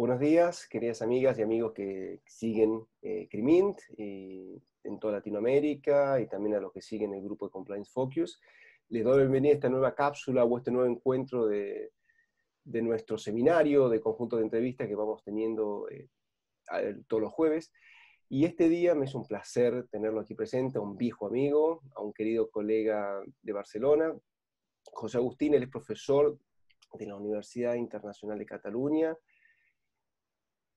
Buenos días, queridas amigas y amigos que siguen Crimint en toda Latinoamérica y también a los que siguen el grupo de Compliance Focus. Les doy la bienvenida a esta nueva cápsula o este nuevo encuentro de nuestro seminario de conjunto de entrevistas que vamos teniendo todos los jueves. Y este día me es un placer tenerlo aquí presente, a un viejo amigo, a un querido colega de Barcelona, José Agustín. Él es profesor de la Universidad Internacional de Cataluña.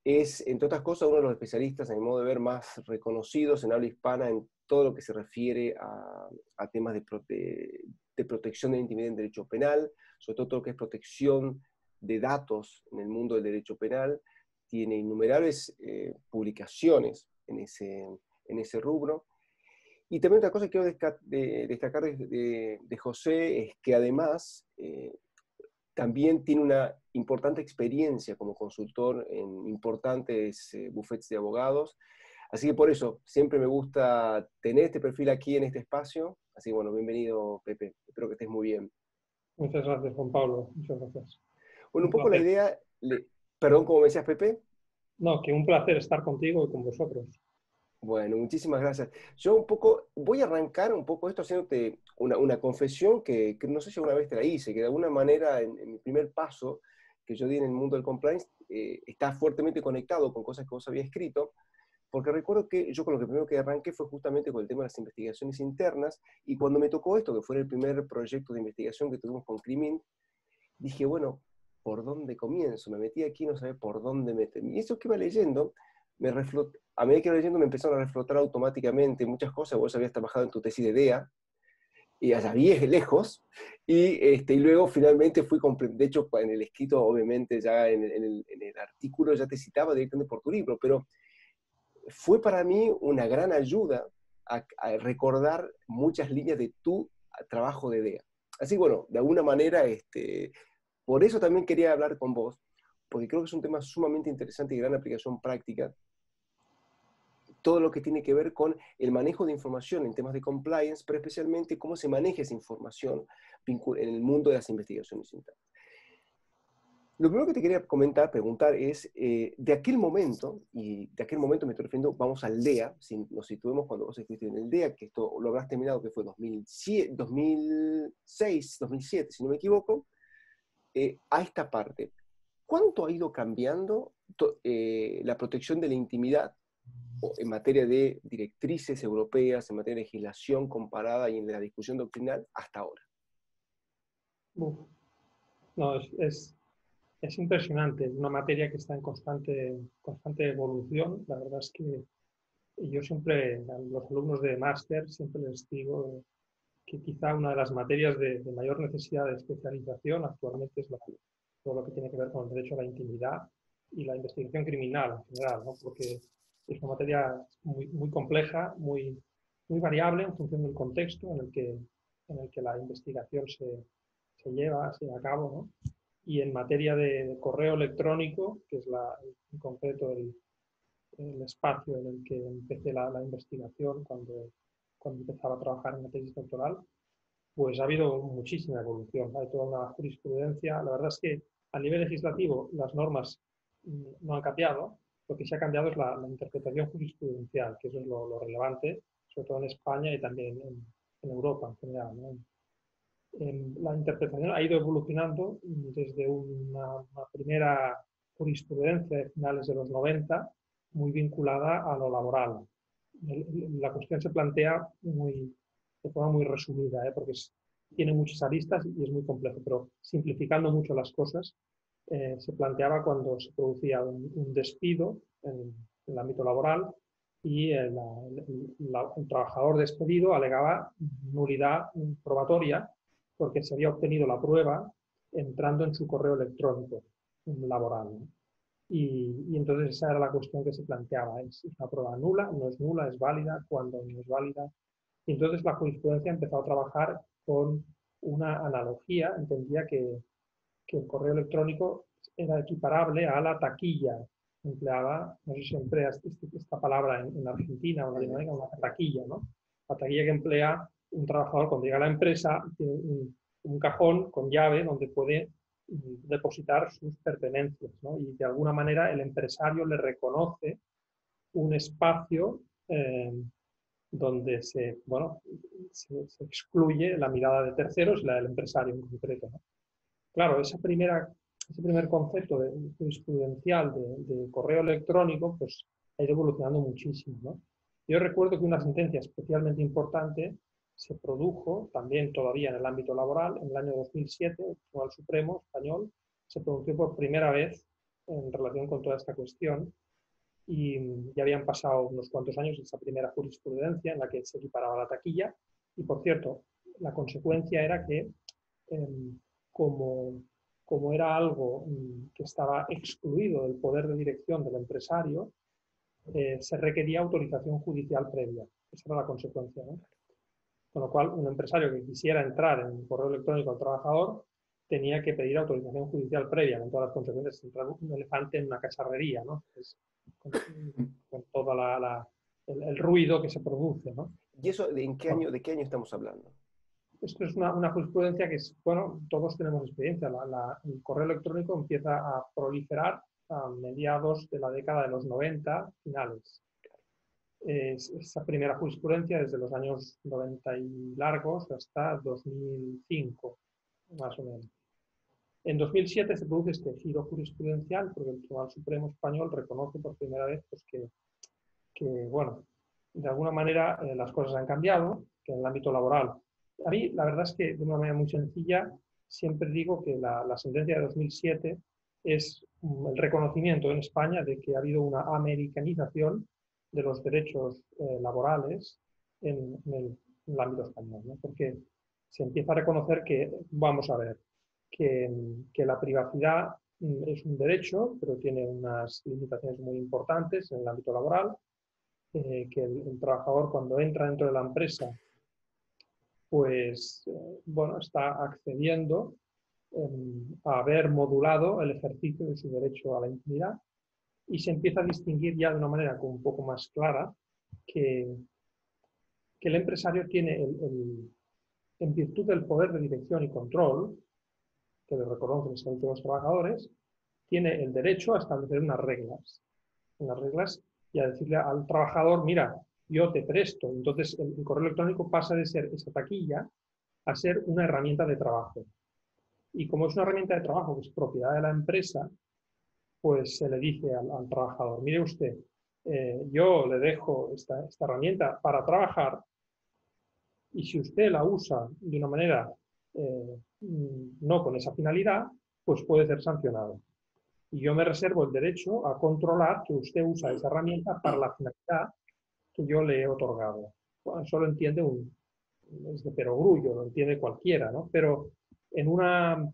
Es, entre otras cosas, uno de los especialistas, a mi modo de ver, más reconocidos en habla hispana en todo lo que se refiere a temas de protección de la intimidad en derecho penal, sobre todo lo que es protección de datos en el mundo del derecho penal. Tiene innumerables publicaciones en ese rubro. Y también otra cosa que quiero destacar de José es que además también tiene una importante experiencia como consultor en importantes bufetes de abogados. Así que por eso siempre me gusta tener este perfil aquí en este espacio. Así que bueno, bienvenido, Pepe. Espero que estés muy bien. Muchas gracias, Juan Pablo. Muchas gracias. Bueno, un Un poco la placer. idea... Perdón, ¿cómo me decías, Pepe? No, que un placer estar contigo y con vosotros. Bueno, muchísimas gracias. Yo un poco, voy a arrancar un poco esto haciéndote una confesión que no sé si alguna vez te la hice, que de alguna manera en mi primer paso que yo di en el mundo del compliance está fuertemente conectado con cosas que vos habías escrito, porque recuerdo que yo con lo que primero que arranqué fue justamente con el tema de las investigaciones internas, y cuando me tocó esto, que fue el primer proyecto de investigación que tuvimos con Crimint, dije, bueno, ¿por dónde comienzo? Me metí aquí y no sabía por dónde meterme. Y eso que iba leyendo, a medida que iba leyendo me empezaron a reflotar automáticamente muchas cosas. Vos habías trabajado en tu tesis de DEA, y allá bien lejos, y luego finalmente de hecho en el escrito, obviamente ya en el artículo ya te citaba directamente por tu libro, pero fue para mí una gran ayuda a recordar muchas líneas de tu trabajo de DEA. Así que bueno, de alguna manera, por eso también quería hablar con vos, porque creo que es un tema sumamente interesante y gran aplicación práctica, todo lo que tiene que ver con el manejo de información en temas de compliance, pero especialmente cómo se maneja esa información en el mundo de las investigaciones internas. Lo primero que te quería preguntar es, de aquel momento, y de aquel momento me estoy refiriendo, vamos al DEA, si nos situemos cuando vos escribiste en el DEA, que esto lo habrás terminado, que fue 2007, 2006, 2007, si no me equivoco, a esta parte. ¿Cuánto ha ido cambiando la protección de la intimidad en materia de directrices europeas, en materia de legislación comparada y en la discusión doctrinal hasta ahora? Uf. No, es impresionante. Es una materia que está en constante evolución. La verdad es que yo siempre, a los alumnos de máster, siempre les digo que quizá una de las materias de mayor necesidad de especialización actualmente es todo lo que tiene que ver con el derecho a la intimidad y la investigación criminal en general, ¿no? Porque es una materia muy compleja, muy variable en función del contexto en el que la investigación se lleva a cabo, ¿no? Y en materia de correo electrónico, que es en concreto el espacio en el que empecé la investigación cuando empezaba a trabajar en la tesis doctoral, pues ha habido muchísima evolución. Hay toda una jurisprudencia. La verdad es que a nivel legislativo las normas no han cambiado. Lo que sí ha cambiado es la interpretación jurisprudencial, que eso es lo relevante, sobre todo en España y también en Europa en general, ¿no? La interpretación ha ido evolucionando desde una primera jurisprudencia de finales de los 90, muy vinculada a lo laboral. La cuestión se plantea de forma muy resumida, porque tiene muchas aristas y es muy complejo, pero simplificando mucho las cosas, se planteaba cuando se producía un despido en el ámbito laboral y el trabajador despedido alegaba nulidad probatoria porque se había obtenido la prueba entrando en su correo electrónico laboral, ¿no? Y entonces esa era la cuestión que se planteaba. ¿Es una prueba nula? ¿No es nula? ¿Es válida? ¿Cuándo no es válida? Y entonces la jurisprudencia ha empezado a trabajar con una analogía. Entendía que el correo electrónico era equiparable a la taquilla. Empleaba, no sé si empleas esta palabra en Argentina o en Latinoamérica, una taquilla, ¿no? La taquilla que emplea un trabajador cuando llega a la empresa, tiene un cajón con llave donde puede depositar sus pertenencias, ¿no? Y de alguna manera el empresario le reconoce un espacio donde bueno, se excluye la mirada de terceros y la del empresario en concreto, ¿no? Claro, ese primer concepto jurisprudencial de correo electrónico pues, ha ido evolucionando muchísimo, ¿no? Yo recuerdo que una sentencia especialmente importante se produjo también todavía en el ámbito laboral. En el año 2007, el Tribunal Supremo Español se pronunció por primera vez en relación con toda esta cuestión y ya habían pasado unos cuantos años de esa primera jurisprudencia en la que se equiparaba la taquilla y, por cierto, la consecuencia era que como era algo que estaba excluido del poder de dirección del empresario, se requería autorización judicial previa. Esa era la consecuencia, ¿no? Con lo cual, un empresario que quisiera entrar en un correo electrónico al trabajador tenía que pedir autorización judicial previa, con todas las consecuencias de entrar un elefante en una cacharrería, ¿no? Con todo el ruido que se produce, ¿no? ¿Y eso de qué año estamos hablando? Esto es una jurisprudencia que es, bueno, todos tenemos experiencia. El correo electrónico empieza a proliferar a mediados de la década de los 90, finales. Esa primera jurisprudencia desde los años 90 y largos hasta 2005, más o menos. En 2007 se produce este giro jurisprudencial porque el Tribunal Supremo Español reconoce por primera vez pues, que, bueno, de alguna manera las cosas han cambiado, que en el ámbito laboral. A mí, la verdad es que de una manera muy sencilla, siempre digo que la sentencia de 2007 es el reconocimiento en España de que ha habido una americanización de los derechos laborales en el ámbito español, ¿no? Porque se empieza a reconocer que, vamos a ver, que la privacidad es un derecho, pero tiene unas limitaciones muy importantes en el ámbito laboral, que el trabajador cuando entra dentro de la empresa, pues, bueno, está accediendo a haber modulado el ejercicio de su derecho a la intimidad y se empieza a distinguir ya de una manera un poco más clara que el empresario tiene, en virtud del poder de dirección y control que le reconocen los Estatutos de los Trabajadores, tiene el derecho a establecer unas reglas y a decirle al trabajador, mira, yo te presto. Entonces el correo electrónico pasa de ser esa taquilla a ser una herramienta de trabajo. Y como es una herramienta de trabajo que es propiedad de la empresa, pues se le dice al trabajador, mire usted, yo le dejo esta herramienta para trabajar y si usted la usa de una manera no con esa finalidad, pues puede ser sancionado. Y yo me reservo el derecho a controlar que usted usa esa herramienta para la finalidad que yo le he otorgado. Bueno, eso lo entiende es de perogrullo, lo entiende cualquiera, ¿no? Pero en una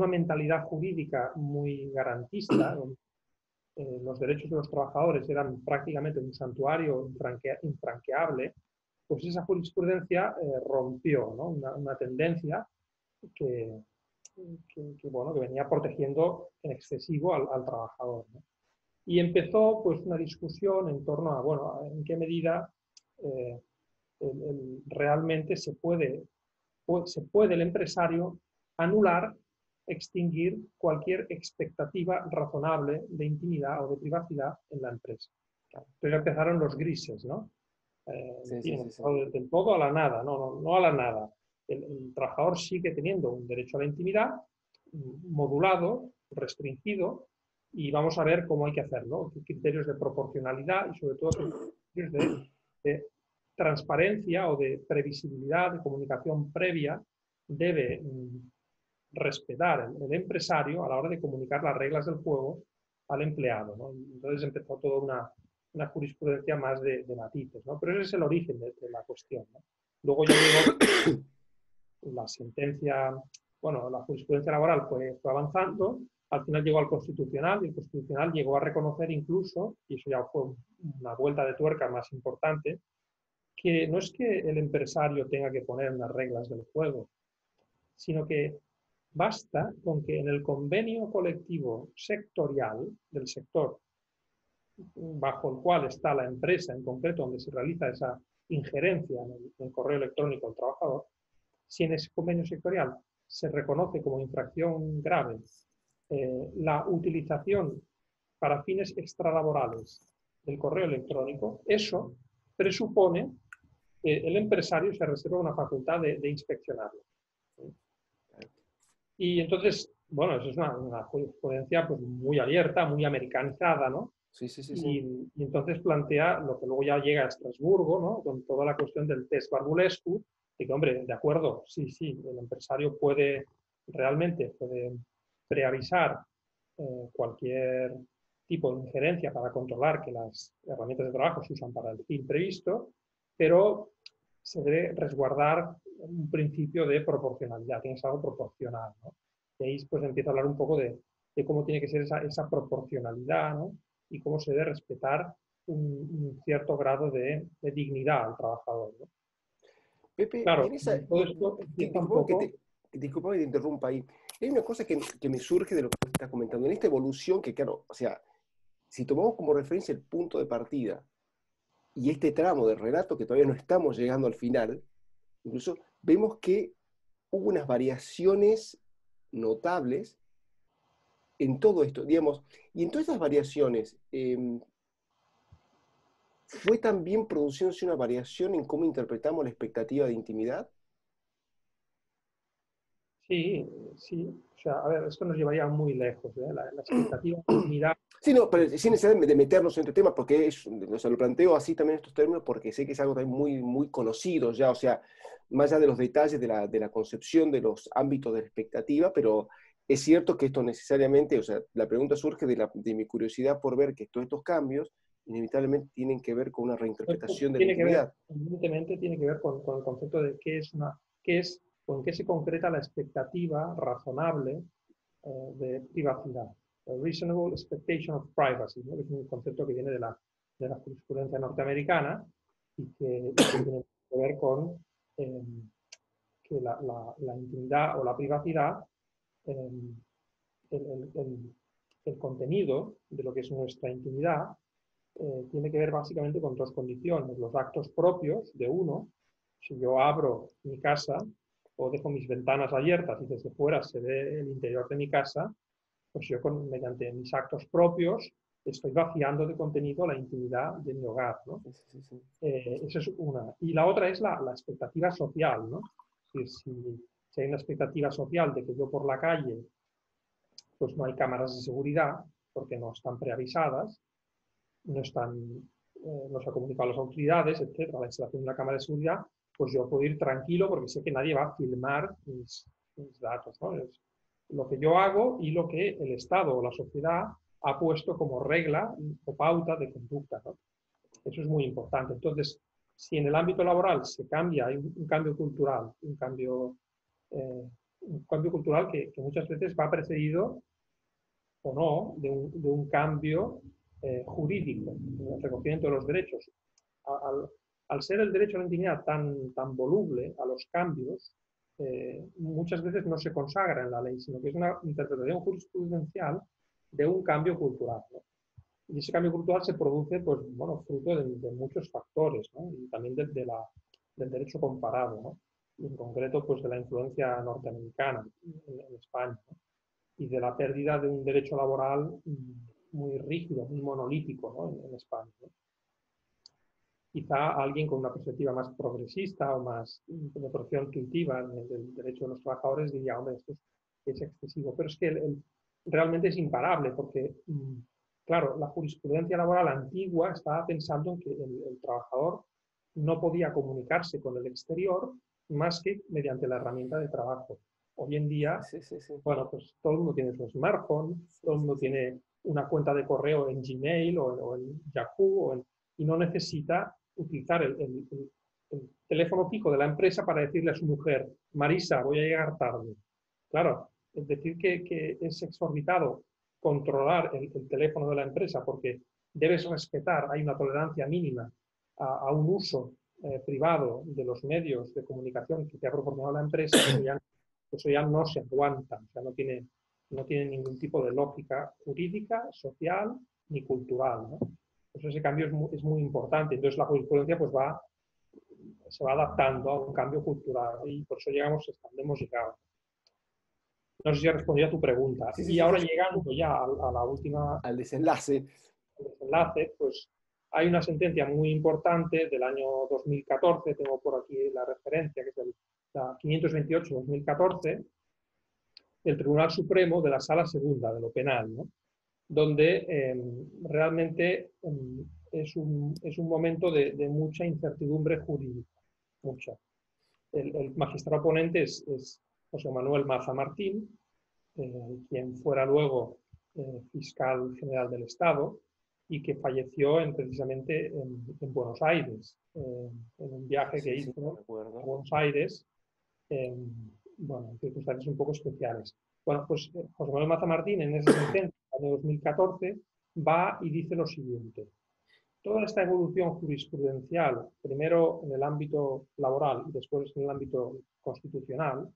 mentalidad jurídica muy garantista, donde los derechos de los trabajadores eran prácticamente un santuario infranqueable, pues esa jurisprudencia rompió, ¿no? Una tendencia que bueno, que venía protegiendo en excesivo al trabajador, ¿no? Y empezó pues una discusión en torno a, bueno, en qué medida realmente se puede el empresario anular, extinguir cualquier expectativa razonable de intimidad o de privacidad en la empresa. Entonces empezaron los grises, ¿no? Sí. Del todo a la nada, no a la nada. El trabajador sigue teniendo un derecho a la intimidad modulado, restringido, y vamos a ver cómo hay que hacerlo, qué criterios de proporcionalidad y sobre todo qué criterios de transparencia o de previsibilidad, de comunicación previa debe respetar el empresario a la hora de comunicar las reglas del juego al empleado, ¿no? Entonces empezó toda una jurisprudencia más de matices, ¿no? Pero ese es el origen de la cuestión, ¿no? Luego ya llegó la sentencia, bueno, la jurisprudencia laboral fue avanzando, al final llegó al Constitucional y el Constitucional llegó a reconocer incluso, y eso ya fue una vuelta de tuerca más importante, que no es que el empresario tenga que poner unas reglas del juego, sino que basta con que en el convenio colectivo sectorial del sector bajo el cual está la empresa en concreto donde se realiza esa injerencia en el correo electrónico del trabajador, si en ese convenio sectorial se reconoce como infracción grave la utilización para fines extralaborales del correo electrónico, eso presupone que el empresario se reserva una facultad de inspeccionarlo. Y entonces, bueno, eso es una jurisprudencia pues, muy abierta, muy americanizada, ¿no? Sí, sí, sí, sí. Y entonces plantea lo que luego ya llega a Estrasburgo, ¿no? Con toda la cuestión del test Barbulescu, de que, hombre, de acuerdo, sí, sí, el empresario realmente puede preavisar cualquier tipo de injerencia para controlar que las herramientas de trabajo se usan para el fin previsto, pero se debe resguardar un principio de proporcionalidad, tiene que ser algo proporcional, ¿no? Y ahí pues empieza a hablar un poco de cómo tiene que ser esa proporcionalidad, ¿no? Y cómo se debe respetar un cierto grado de dignidad al trabajador, ¿no? Pepe, y Claro, en esa, todo esto empieza un poco... disculpa que te interrumpa ahí. Hay una cosa que me surge de lo que me estás comentando. En esta evolución que, claro, o sea, si tomamos como referencia el punto de partida y este tramo del relato que todavía no estamos llegando al final, incluso vemos que hubo unas variaciones notables en todo esto, digamos, y en todas esas variaciones, ¿fue también produciéndose una variación en cómo interpretamos la expectativa de intimidad? Sí, sí. O sea, a ver, esto nos llevaría muy lejos, ¿eh? La expectativa de intimidad. Sí, no, pero sin necesidad de meternos en este tema, porque es, o sea, lo planteo así también en estos términos, porque sé que es algo también muy, muy conocido ya, o sea, más allá de los detalles de la concepción de los ámbitos de la expectativa, pero es cierto que esto necesariamente, o sea, la pregunta surge de mi curiosidad por ver que todos estos cambios inevitablemente tienen que ver con una reinterpretación de la Tiene que ver, intimidad. evidentemente, tiene que ver con el concepto de qué es, con qué se concreta la expectativa razonable de privacidad. A reasonable expectation of privacy, ¿no? Que es un concepto que viene de la jurisprudencia norteamericana y que tiene que ver con eh, que la intimidad o la privacidad, eh, el contenido de lo que es nuestra intimidad, tiene que ver básicamente con dos condiciones. Los actos propios de uno, si yo abro mi casa o dejo mis ventanas abiertas y desde fuera se ve el interior de mi casa, pues yo mediante mis actos propios estoy vaciando de contenido la intimidad de mi hogar, ¿no? Sí, sí, sí. Esa es una. Y la otra es la expectativa social, ¿no? Es decir, si hay una expectativa social de que yo por la calle pues no hay cámaras de seguridad porque no están preavisadas, no se ha comunicado a las autoridades, etcétera, la instalación de una cámara de seguridad, pues yo puedo ir tranquilo porque sé que nadie va a filmar mis datos, ¿no? Es lo que yo hago y lo que el Estado o la sociedad ha puesto como regla o pauta de conducta, ¿no? Eso es muy importante. Entonces, si en el ámbito laboral se cambia, hay un cambio cultural, un cambio cultural que muchas veces va precedido o no de un cambio jurídico, el reconocimiento de los derechos. Al, al, ser el derecho a la intimidad tan voluble a los cambios, muchas veces no se consagra en la ley, sino que es una interpretación jurisprudencial de un cambio cultural, ¿no? Y ese cambio cultural se produce, pues, bueno, fruto de muchos factores, ¿no? Y también del derecho comparado, ¿no? Y en concreto, pues, de la influencia norteamericana en España, ¿no? Y de la pérdida de un derecho laboral muy rígido, muy monolítico, ¿no? En España, ¿no? Quizá alguien con una perspectiva más progresista o más de protección intuitiva del derecho de los trabajadores diría, hombre, esto es excesivo. Pero es que realmente es imparable porque, claro, la jurisprudencia laboral antigua estaba pensando en que el trabajador no podía comunicarse con el exterior más que mediante la herramienta de trabajo. Hoy en día, Sí, sí, sí. bueno, pues todo el mundo tiene su smartphone, todo el mundo tiene una cuenta de correo en Gmail o en Yahoo y no necesita utilizar el teléfono fijo de la empresa para decirle a su mujer, Marisa, voy a llegar tarde. Claro, es decir que es exorbitado controlar el teléfono de la empresa porque debes respetar, hay una tolerancia mínima a un uso privado de los medios de comunicación que te ha proporcionado la empresa, eso ya no se aguanta, o sea, no tiene ningún tipo de lógica jurídica, social ni cultural, ¿no? Pues ese cambio es muy importante. Entonces la jurisprudencia pues se va adaptando a un cambio cultural y por eso llegamos hasta donde hemos llegado. No sé si he respondido a tu pregunta. Sí, sí, Y sí, ahora sí. llegando ya a la última Al desenlace. desenlace, pues hay una sentencia muy importante del año 2014, tengo por aquí la referencia, que es la 528-2014, del Tribunal Supremo de la Sala Segunda de lo Penal, ¿no? Donde realmente es un momento de mucha incertidumbre jurídica, mucha. El magistrado ponente es José Manuel Maza Martín, quien fuera luego fiscal general del Estado y que falleció precisamente en Buenos Aires, en un viaje que Sí, sí, hizo a recuerdo. Buenos Aires, bueno, en circunstancias un poco especiales. Bueno, pues José Manuel Maza Martín en esa sentencia del año 2014 va y dice lo siguiente. Toda esta evolución jurisprudencial, primero en el ámbito laboral y después en el ámbito constitucional,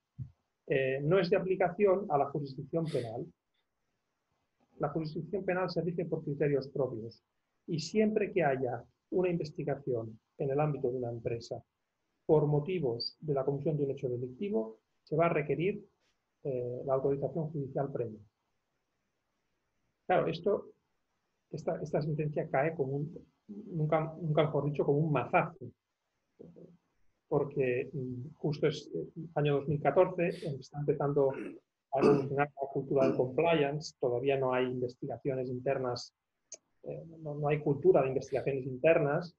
no es de aplicación a la jurisdicción penal. La jurisdicción penal se rige por criterios propios y siempre que haya una investigación en el ámbito de una empresa por motivos de la comisión de un hecho delictivo, se va a requerir la autorización judicial previa. Claro, esta sentencia cae como nunca mejor dicho, como un mazazo, porque justo es año 2014, está empezando a evolucionar la cultura del compliance, todavía no hay investigaciones internas, no hay cultura de investigaciones internas,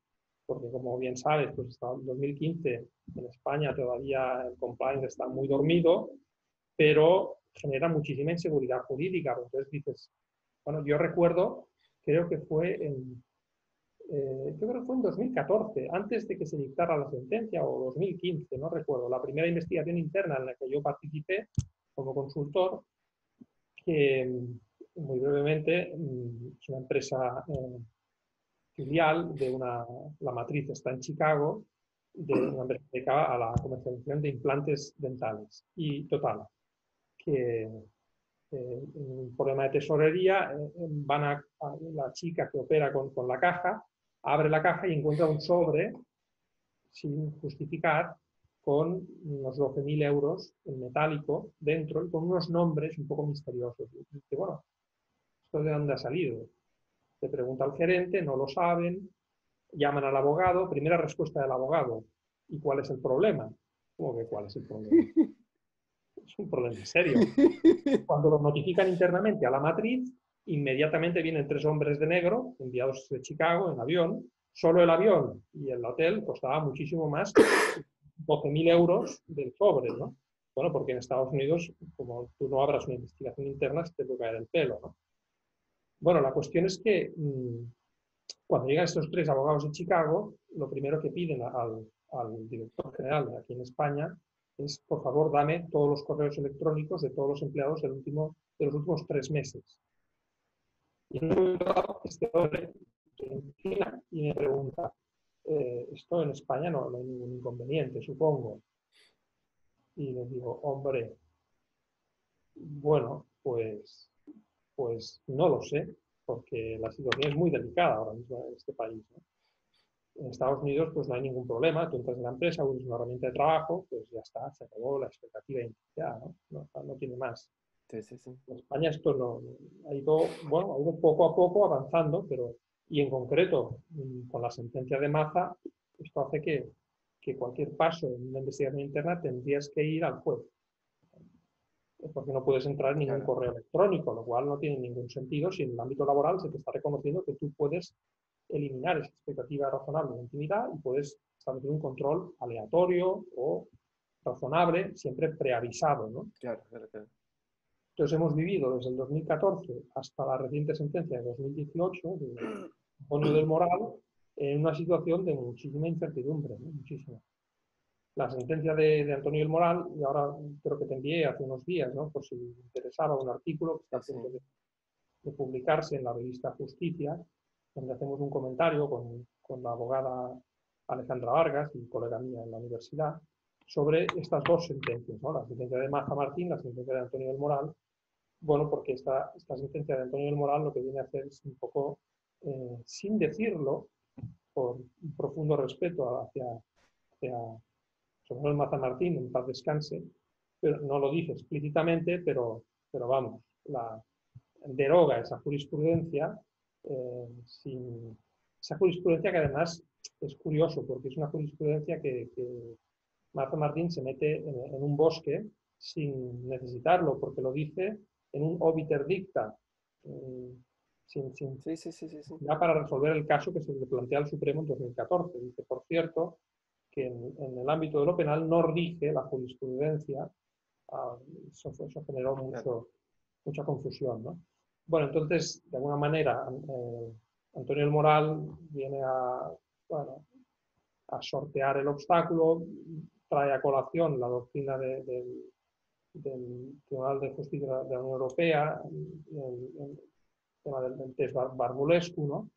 porque como bien sabes, pues hasta el 2015 en España todavía el compliance está muy dormido, pero genera muchísima inseguridad jurídica. Entonces dices, bueno, yo recuerdo, creo que fue yo creo que fue en 2014, antes de que se dictara la sentencia, o 2015, no recuerdo, la primera investigación interna en la que yo participé como consultor, que muy brevemente es una empresa filial de la matriz está en Chicago, de una empresa dedicada a la comercialización de implantes dentales. Y total, que un problema de tesorería, la chica que opera con la caja, abre la caja y encuentra un sobre sin justificar con unos 12.000 euros en metálico dentro y con unos nombres un poco misteriosos. Y dice, bueno, ¿esto de dónde ha salido? Le pregunta al gerente, no lo saben, llaman al abogado, primera respuesta del abogado, ¿y cuál es el problema? ¿Cómo que cuál es el problema? Es un problema serio. Cuando lo notifican internamente a la matriz, inmediatamente vienen 3 hombres de negro enviados de Chicago en avión. Solo el avión y el hotel costaba muchísimo más, 12.000 euros del sobre, ¿no? Bueno, porque en Estados Unidos, como tú no abras una investigación interna, se te puede caer el pelo, ¿no? Bueno, la cuestión es que cuando llegan estos 3 abogados de Chicago, lo primero que piden al director general de aquí en España es, por favor, dame todos los correos electrónicos de todos los empleados de los últimos 3 meses. Y en un momento dado, este hombre se inclina y me pregunta, esto en España no hay ningún inconveniente, supongo. Y le digo, hombre, bueno, pues no lo sé, porque la situación es muy delicada ahora mismo en este país, ¿no? En Estados Unidos pues no hay ningún problema, tú entras en la empresa, usas una herramienta de trabajo, pues ya está, se acabó la expectativa inicial, no tiene más. Sí, sí, sí. En España esto no ha ido, bueno, ha ido poco a poco avanzando, pero y en concreto con la sentencia de Maza, esto hace que cualquier paso en una investigación interna tendrías que ir al juez, porque no puedes entrar en ningún Claro. correo electrónico, lo cual no tiene ningún sentido si en el ámbito laboral se te está reconociendo que tú puedes eliminar esa expectativa razonable de intimidad y puedes establecer un control aleatorio o razonable, siempre preavisado, ¿no? Claro, claro, claro. Entonces hemos vivido desde el 2014 hasta la reciente sentencia de 2018 de Antonio del Moral en una situación de muchísima incertidumbre, ¿no? Muchísima. La sentencia de Antonio del Moral, y ahora creo que te envié hace unos días, ¿no? Por si interesaba, un artículo que está Sí, a sí. punto de publicarse en la revista Justicia, donde hacemos un comentario con la abogada Alejandra Vargas y colega mía en la universidad, sobre estas dos sentencias, ¿no? La sentencia de Maza Martín, la sentencia de Antonio del Moral. Bueno, porque esta sentencia de Antonio del Moral lo que viene a hacer es un poco, sin decirlo, por un profundo respeto hacia Manuel Maza Martín, en paz descanse, pero no lo dice explícitamente, pero vamos, deroga esa jurisprudencia, esa jurisprudencia que además es curioso, porque es una jurisprudencia que Marta Martín se mete en un bosque sin necesitarlo, porque lo dice en un obiter dicta, Sí, sí, sí, sí, sí. ya para resolver el caso que se le plantea al Supremo en 2014. Dice, por cierto, que en el ámbito de lo penal no rige la jurisprudencia. Eso generó mucha confusión, ¿no? Bueno, entonces, de alguna manera, Antonio el Moral viene bueno, a sortear el obstáculo, trae a colación la doctrina del Tribunal de Justicia de la Unión Europea, el tema del test Barbulescu, ¿no?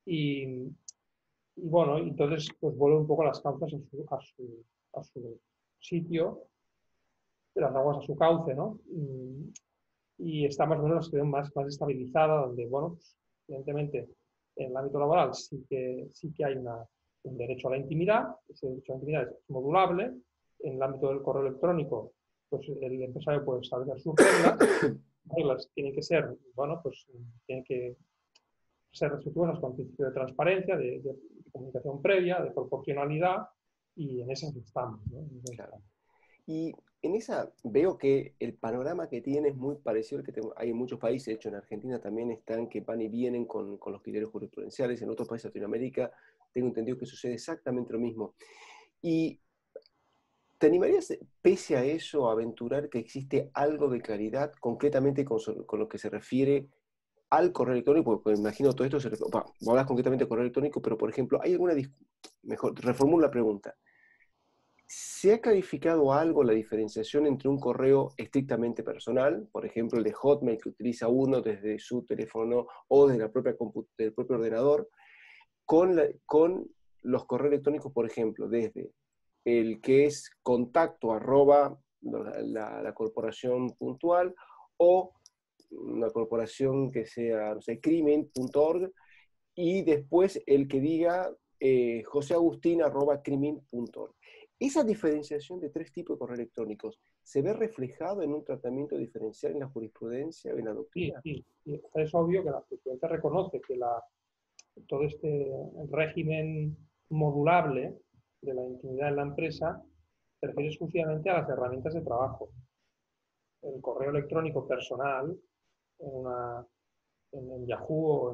Y bueno, entonces pues vuelve un poco las causas a su sitio, las aguas a su cauce, ¿no? Y está más o menos la situación más estabilizada, donde, bueno, pues, evidentemente en el ámbito laboral sí que hay un derecho a la intimidad, ese derecho a la intimidad es modulable. En el ámbito del correo electrónico, pues el empresario puede establecer sus reglas. Las reglas tienen que ser, bueno, pues tienen que ser respetuosas con el principio de transparencia, de comunicación previa, de proporcionalidad, y en esas estamos, ¿no? Claro. Y en esa veo que el panorama que tiene es muy parecido al que hay en muchos países. De hecho, en Argentina también están que van y vienen con los criterios jurisprudenciales. En otros países de Latinoamérica tengo entendido que sucede exactamente lo mismo. Y ¿te animarías, pese a eso, a aventurar que existe algo de claridad, concretamente con lo que se refiere al correo electrónico? Porque me imagino todo esto hablas concretamente de correo electrónico, pero por ejemplo, ¿hay alguna mejor, reformulo la pregunta? ¿Se ha clarificado algo la diferenciación entre un correo estrictamente personal, por ejemplo el de Hotmail que utiliza uno desde su teléfono o desde del propio ordenador, con los correos electrónicos, por ejemplo, desde el que es contacto arroba la corporación puntual, o una corporación que sea, no sé, crimen.org, y después el que diga joseagustin@crimin.org. Esa diferenciación de tres tipos de correos electrónicos se ve reflejado en un tratamiento diferencial en la jurisprudencia o en la Sí, doctrina. sí, sí. Es obvio que la jurisprudencia reconoce que todo este régimen modulable de la intimidad en la empresa se refiere exclusivamente a las herramientas de trabajo. El correo electrónico personal en Yahoo o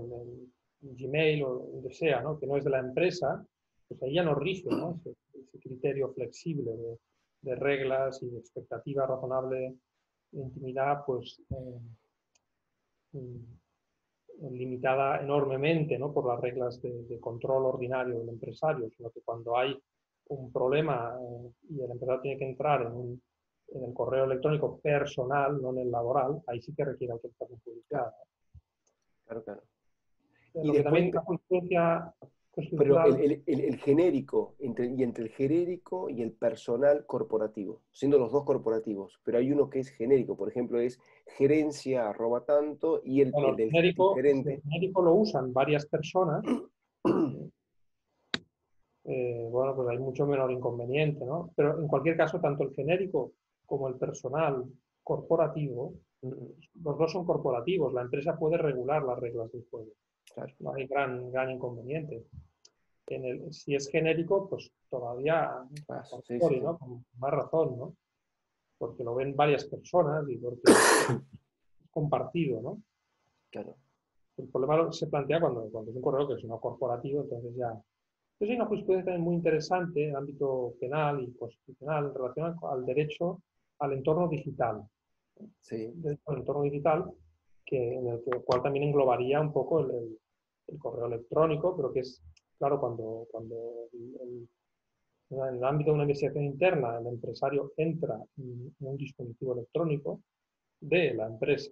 en Gmail o donde sea, ¿no? Que no es de la empresa, pues ahí ya no rige, ¿no? Ese criterio flexible de reglas y de expectativa razonable de intimidad, pues limitada enormemente, ¿no? Por las reglas de control ordinario del empresario, sino que cuando hay un problema y el empresario tiene que entrar en el correo electrónico personal, no en el laboral, ahí sí que requiere autorización Claro, judicial. claro, claro. Y Lo que después, también la jurisprudencia pero constitucional, el genérico, entre el genérico y el personal corporativo, siendo los dos corporativos, pero hay uno que es genérico, por ejemplo, es gerencia arroba tanto, y el, bueno, el del si el gerente. genérico lo usan varias personas, bueno, pues hay mucho menor inconveniente, ¿no? Pero en cualquier caso, tanto el genérico como el personal corporativo, los dos son corporativos, la empresa puede regular las reglas del juego, Claro. no hay gran inconveniente. Si es genérico, pues todavía, Ah, por sí, sí, historia, sí. ¿no? Con más razón, ¿no? Porque lo ven varias personas y porque es compartido, ¿no? Claro. El problema se plantea cuando es un correo que es no corporativo, entonces ya. Entonces hay una jurisprudencia también muy interesante en el ámbito penal y constitucional en relación al derecho al entorno digital. Sí, Derecho al entorno digital, en el cual también englobaría un poco el correo electrónico, pero que es, claro, en el ámbito de una investigación interna el empresario entra en un dispositivo electrónico de la empresa.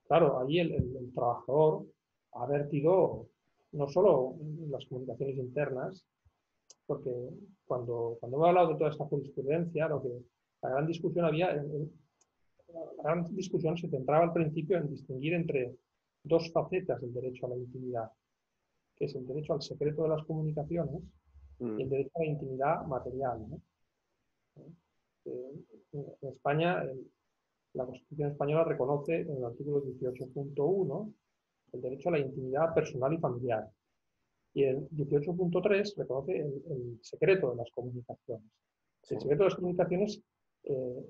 Claro, allí el trabajador ha vertido no solo las comunicaciones internas, porque cuando hemos hablado de toda esta jurisprudencia, la gran discusión la gran discusión se centraba al principio en distinguir entre dos facetas del derecho a la intimidad, que es el derecho al secreto de las comunicaciones y el mm, derecho a la intimidad material, ¿no? En España, la Constitución española reconoce en el artículo 18.1 el derecho a la intimidad personal y familiar. Y el 18.3 reconoce el secreto de las comunicaciones. Sí, El secreto de las comunicaciones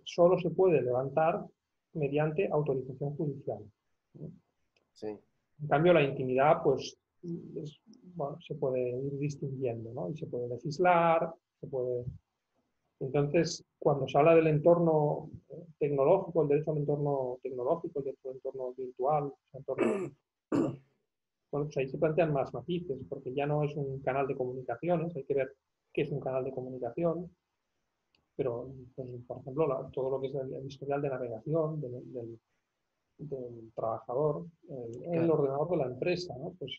solo se puede levantar mediante autorización judicial. sí, En cambio, la intimidad, pues, bueno, se puede ir distinguiendo, ¿no? Y se puede legislar, se puede... Entonces, cuando se habla del entorno tecnológico, el derecho al entorno tecnológico, el derecho al entorno virtual, el entorno, bueno, pues ahí se plantean más matices, porque ya no es un canal de comunicaciones, hay que ver qué es un canal de comunicación, pero, pues, por ejemplo, todo lo que es el historial de navegación del trabajador, el claro. ordenador de la empresa, ¿no? Pues,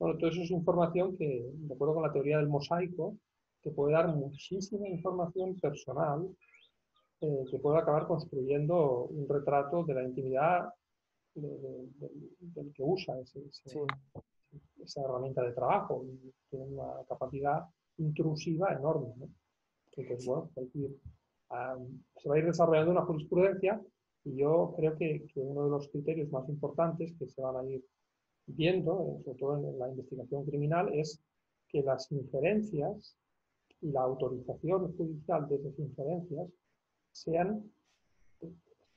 bueno, todo eso es información que, de acuerdo con la teoría del mosaico, que puede dar muchísima información personal que puede acabar construyendo un retrato de la intimidad del que usa Sí, esa herramienta de trabajo. Y tiene una capacidad intrusiva enorme, ¿no? Entonces, sí, bueno, hay que ir se va a ir desarrollando una jurisprudencia y yo creo que uno de los criterios más importantes que se van a ir viendo, sobre todo en la investigación criminal, es que las injerencias y la autorización judicial de esas injerencias sean,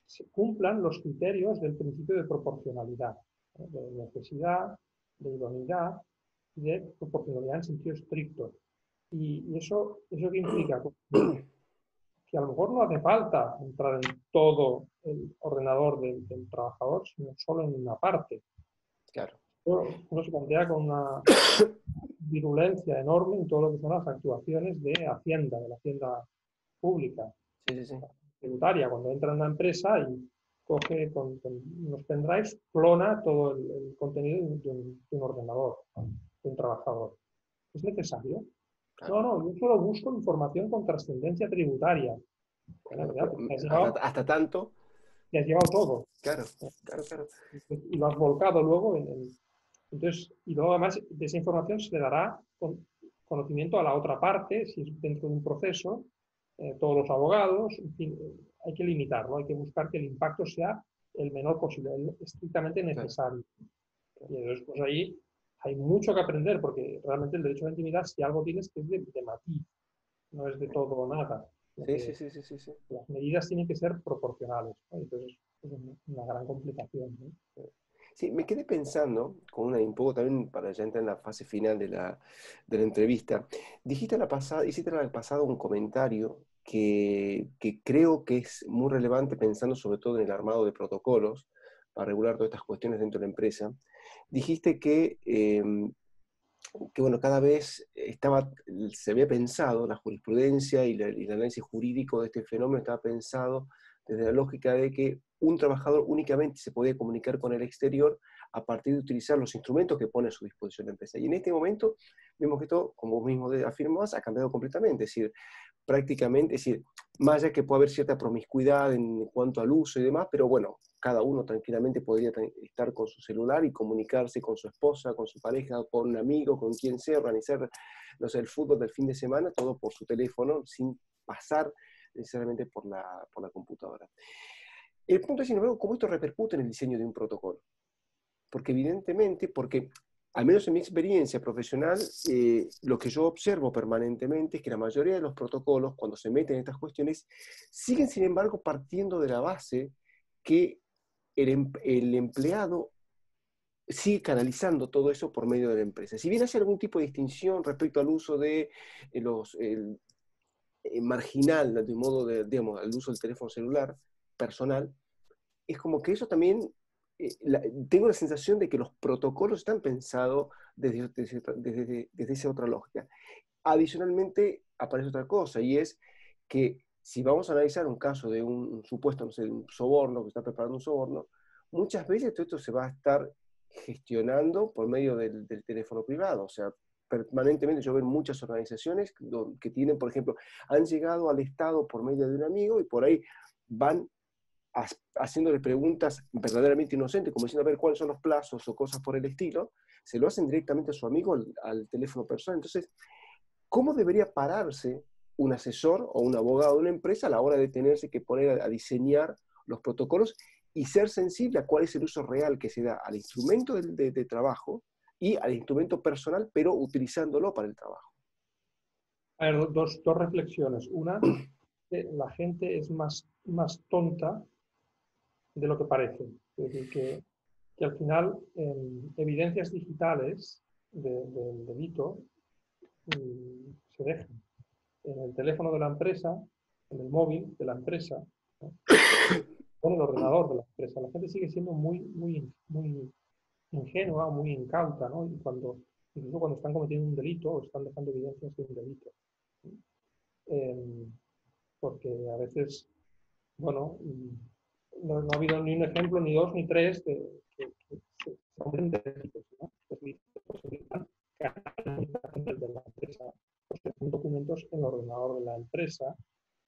se cumplan los criterios del principio de proporcionalidad, ¿no? De necesidad, de idoneidad y de proporcionalidad en sentido estricto. Y eso que implica que a lo mejor no hace falta entrar en todo el ordenador del trabajador, sino solo en una parte. claro. Uno se plantea con una virulencia enorme en todo lo que son las actuaciones de Hacienda, de la Hacienda pública, Sí, sí, sí. tributaria, cuando entra en una empresa y coge con unos pendrives, clona todo el contenido de un ordenador, de un trabajador. ¿Es necesario? Claro. No, no, yo solo busco información con trascendencia tributaria. Bueno, Claro, ya, pues hasta tanto, te has llevado todo claro, claro, claro. y lo has volcado luego entonces, y luego además de esa información se le dará conocimiento a la otra parte, si es dentro de un proceso, todos los abogados, en fin, hay que limitarlo, hay que buscar que el impacto sea el menor posible, el estrictamente Claro, necesario. claro. Y entonces, pues ahí hay mucho que aprender, porque realmente el derecho a la intimidad, si algo tienes que es de matiz, no es de todo o nada. Lo Sí, sí, que sí, sí, sí, sí. las medidas tienen que ser proporcionales, ¿no? Entonces, es una gran complicación, ¿no? Sí, me quedé pensando, con un poco también para ya entrar en la fase final de la entrevista. Hiciste la pasada un comentario que creo que es muy relevante pensando sobre todo en el armado de protocolos para regular todas estas cuestiones dentro de la empresa. Dijiste que bueno, cada vez se había pensado, la jurisprudencia y el análisis jurídico de este fenómeno estaba pensado desde la lógica de que un trabajador únicamente se podía comunicar con el exterior a partir de utilizar los instrumentos que pone a su disposición la empresa. Y en este momento vemos que esto, como vos mismo afirmás, ha cambiado completamente. Es decir, prácticamente, es decir, más allá que puede haber cierta promiscuidad en cuanto al uso y demás, pero bueno, cada uno tranquilamente podría estar con su celular y comunicarse con su esposa, con su pareja, con un amigo, con quien sea, organizar, no sé, el fútbol del fin de semana, todo por su teléfono, sin pasar necesariamente por la computadora. El punto es, sin embargo, cómo esto repercute en el diseño de un protocolo. Porque evidentemente, porque al menos en mi experiencia profesional, lo que yo observo permanentemente es que la mayoría de los protocolos, cuando se meten en estas cuestiones, siguen, sin embargo, partiendo de la base que el empleado sigue canalizando todo eso por medio de la empresa. Si bien hace algún tipo de distinción respecto al uso de marginal, de modo de, digamos, al uso del teléfono celular personal, es como que eso también, tengo la sensación de que los protocolos están pensados desde esa otra lógica. Adicionalmente, aparece otra cosa, y es que si vamos a analizar un caso de un supuesto, no sé, un soborno, que está preparando un soborno, muchas veces todo esto se va a estar gestionando por medio del teléfono privado. O sea, permanentemente yo veo muchas organizaciones que tienen, por ejemplo, han llegado al Estado por medio de un amigo y por ahí van haciéndole preguntas verdaderamente inocentes, como diciendo a ver cuáles son los plazos o cosas por el estilo, se lo hacen directamente a su amigo al teléfono personal. Entonces, ¿cómo debería pararse un asesor o un abogado de una empresa a la hora de tenerse que poner a diseñar los protocolos y ser sensible a cuál es el uso real que se da al instrumento de trabajo y al instrumento personal, pero utilizándolo para el trabajo. A ver, dos reflexiones. Una, que la gente es más tonta de lo que parece. Es decir, que al final, en evidencias digitales del delito se dejan en el teléfono de la empresa, en el móvil de la empresa, ¿no? O en el ordenador de la empresa. La gente sigue siendo muy ingenua, muy incauta, ¿no? Y incluso cuando están cometiendo un delito o están dejando evidencias de un delito. Eh, porque a veces, bueno, no ha habido ni un ejemplo, ni dos, ni tres que se cometen delitos, ¿no? De la empresa, pues son documentos en el ordenador de la empresa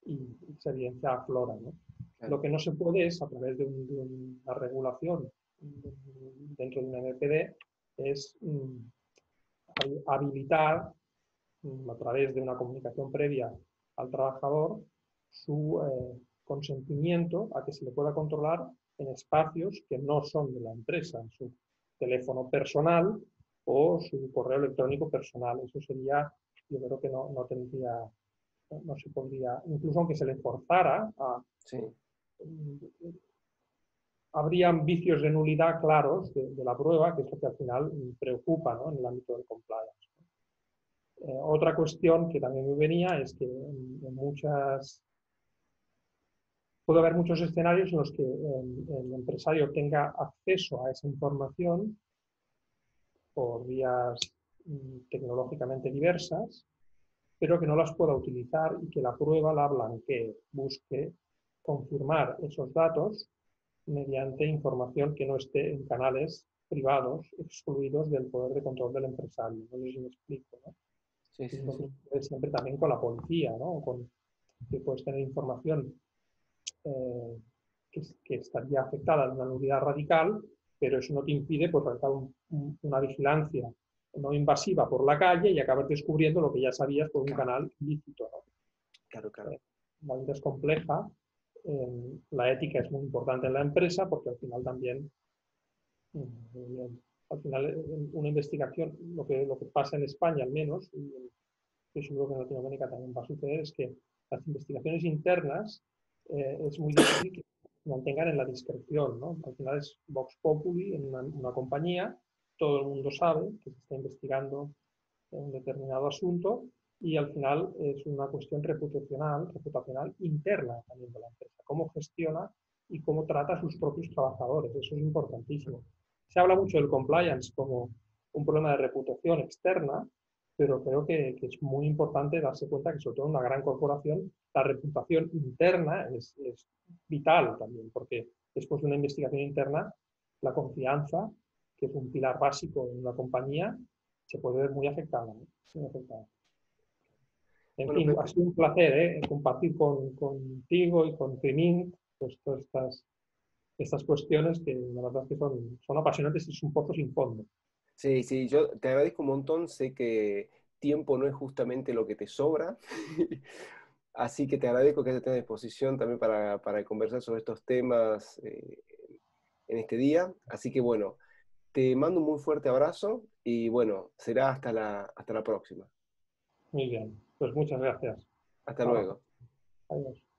y esa evidencia aflora, ¿no? Claro. Lo que no se puede es, a través de una regulación dentro de un NPD, es habilitar a través de una comunicación previa al trabajador su consentimiento a que se le pueda controlar en espacios que no son de la empresa, su teléfono personal o su correo electrónico personal. Eso sería, yo creo que no tendría, no se podría, incluso aunque se le forzara a... Sí. Habrían vicios de nulidad claros de la prueba, que es lo que al final preocupa, ¿no?, en el ámbito del compliance. Otra cuestión que también me venía es que puede haber muchos escenarios en los que el empresario tenga acceso a esa información por vías tecnológicamente diversas, pero que no las pueda utilizar y que la prueba la blanquee, busque confirmar esos datos mediante información que no esté en canales privados excluidos del poder de control del empresario. No sé si me explico, ¿no? Sí, sí, sí. Siempre también con la policía, ¿no? Que puedes tener información que estaría afectada de una nulidad radical, pero eso no te impide pues, realizar una vigilancia no invasiva por la calle y acabar descubriendo lo que ya sabías por un canal ilícito, ¿no? Claro, claro. La vida es compleja, la ética es muy importante en la empresa porque al final también, una investigación, lo que pasa en España al menos, y estoy seguro que en Latinoamérica también va a suceder, es que las investigaciones internas es muy difícil que se mantengan en la discreción, ¿no? Al final es Vox Populi en una compañía, todo el mundo sabe que se está investigando un determinado asunto y al final es una cuestión reputacional interna también de la empresa. Cómo gestiona y cómo trata a sus propios trabajadores. Eso es importantísimo. Se habla mucho del compliance como un problema de reputación externa, pero creo que es muy importante darse cuenta que sobre todo en una gran corporación la reputación interna es vital también, porque después de una investigación interna, la confianza, que es un pilar básico en una compañía, se puede ver muy afectada, ¿no? Muy afectada. En Bueno, fin, ha Pepe, sido un placer compartir contigo y con Fermín pues, todas estas cuestiones que la verdad es que son apasionantes y es un pozo sin fondo. sí, sí, yo te agradezco un montón, sé que tiempo no es justamente lo que te sobra, así que te agradezco que estés a disposición también para conversar sobre estos temas en este día, así que bueno, te mando un muy fuerte abrazo y bueno, será hasta la próxima. Muy bien, pues muchas gracias. Hasta Ahora, luego. adiós.